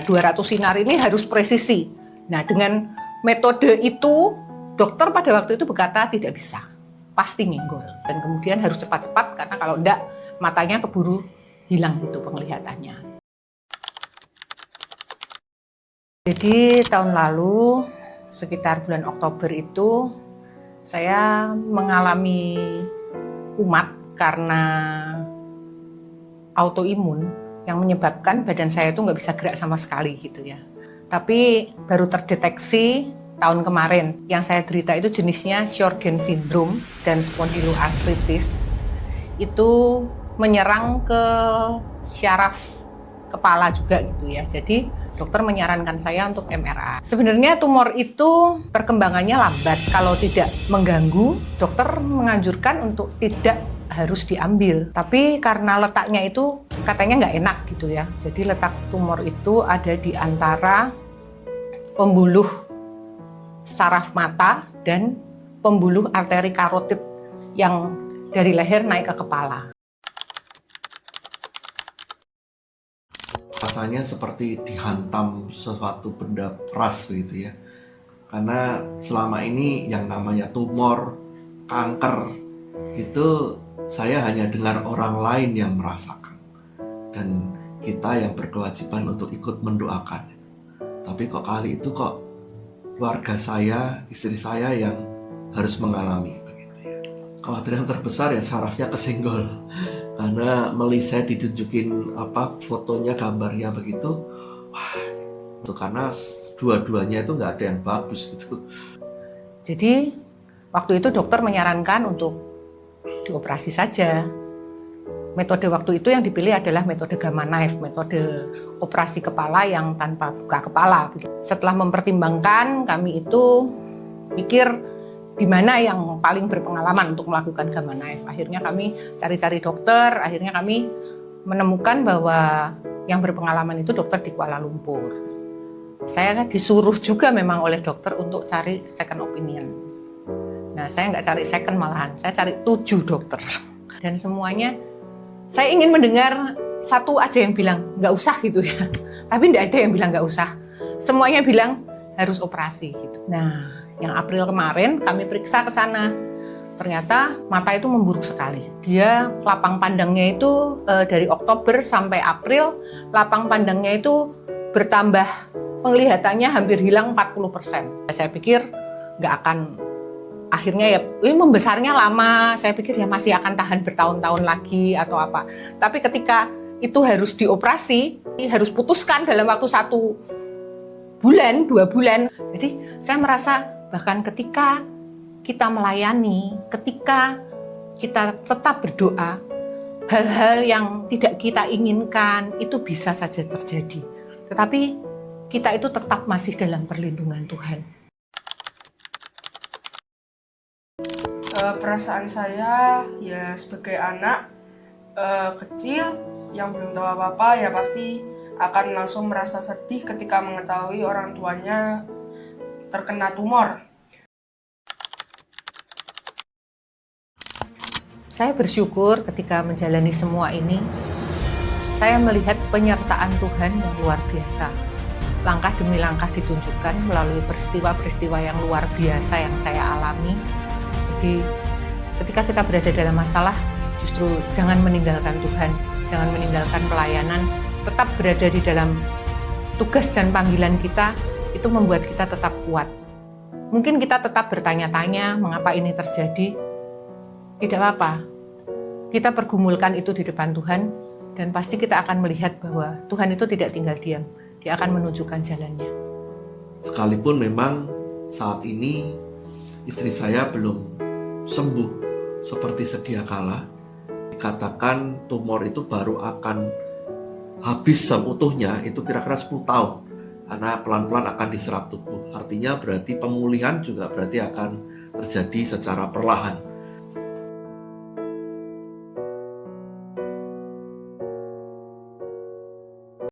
Nah, 200 sinar ini harus presisi. Nah, dengan metode itu, dokter pada waktu itu berkata tidak bisa, pasti nyenggol. Dan kemudian harus cepat-cepat, karena kalau enggak, matanya keburu hilang itu penglihatannya. Jadi tahun lalu, sekitar bulan Oktober itu, saya mengalami kumat karena autoimun yang menyebabkan badan saya itu nggak bisa gerak sama sekali gitu ya. Tapi baru terdeteksi tahun kemarin. Yang saya derita itu jenisnya Sjögren syndrome dan spondyloarthritis. Itu menyerang ke syaraf kepala juga gitu ya. Jadi dokter menyarankan saya untuk MRI. Sebenarnya tumor itu perkembangannya lambat. Kalau tidak mengganggu, dokter menganjurkan untuk tidak harus diambil. Tapi karena letaknya itu katanya nggak enak gitu ya. Jadi letak tumor itu ada di antara pembuluh saraf mata dan pembuluh arteri karotid yang dari leher naik ke kepala. Rasanya seperti dihantam sesuatu benda keras begitu ya. Karena selama ini yang namanya tumor, kanker, itu saya hanya dengar orang lain yang merasakan. Dan kita yang berkewajiban untuk ikut mendoakan. Tapi kok kali itu kok keluarga saya, istri saya yang harus mengalami begitu ya. Kekhawatiran terbesar ya sarafnya kesenggol. Karena saya ditunjukin fotonya, gambarnya begitu, wah, itu karena dua-duanya itu nggak ada yang bagus gitu. Jadi waktu itu dokter menyarankan untuk dioperasi saja. Metode waktu itu yang dipilih adalah metode gamma knife, metode operasi kepala yang tanpa buka kepala. Setelah mempertimbangkan, kami itu pikir di mana yang paling berpengalaman untuk melakukan gamma knife. Akhirnya kami cari-cari dokter, akhirnya kami menemukan bahwa yang berpengalaman itu dokter di Kuala Lumpur. Saya disuruh juga memang oleh dokter untuk cari second opinion. Nah, saya nggak cari second malahan, saya cari 7 dokter. Dan semuanya, saya ingin mendengar satu aja yang bilang nggak usah gitu ya. Tapi nggak ada yang bilang nggak usah. Semuanya bilang harus operasi gitu. Nah, yang April kemarin kami periksa ke sana, ternyata mata itu memburuk sekali. Dia lapang pandangnya itu dari Oktober sampai April, lapang pandangnya itu bertambah, penglihatannya hampir hilang 40%. Saya pikir nggak akan, akhirnya ya ini membesarnya lama, saya pikir ya masih akan tahan bertahun-tahun lagi atau apa. Tapi ketika itu harus dioperasi, harus putuskan dalam waktu 1 bulan, 2 bulan. Jadi saya merasa bahkan ketika kita melayani, ketika kita tetap berdoa, hal-hal yang tidak kita inginkan itu bisa saja terjadi. Tetapi kita itu tetap masih dalam perlindungan Tuhan. Perasaan saya ya sebagai anak kecil yang belum tahu apa-apa ya pasti akan langsung merasa sedih ketika mengetahui orang tuanya terkena tumor. Saya bersyukur ketika menjalani semua ini, saya melihat penyertaan Tuhan yang luar biasa. Langkah demi langkah ditunjukkan melalui peristiwa-peristiwa yang luar biasa yang saya alami. Jadi ketika kita berada dalam masalah, justru jangan meninggalkan Tuhan, jangan meninggalkan pelayanan, tetap berada di dalam tugas dan panggilan kita, itu membuat kita tetap kuat. Mungkin kita tetap bertanya-tanya mengapa ini terjadi, tidak apa-apa. Kita pergumulkan itu di depan Tuhan, dan pasti kita akan melihat bahwa Tuhan itu tidak tinggal diam, Dia akan menunjukkan jalannya. Sekalipun memang saat ini istri saya belum sembuh seperti sedia kala, dikatakan tumor itu baru akan habis seutuhnya itu kira-kira 10 tahun. Karena pelan-pelan akan diserap tubuh. Artinya berarti pemulihan juga berarti akan terjadi secara perlahan.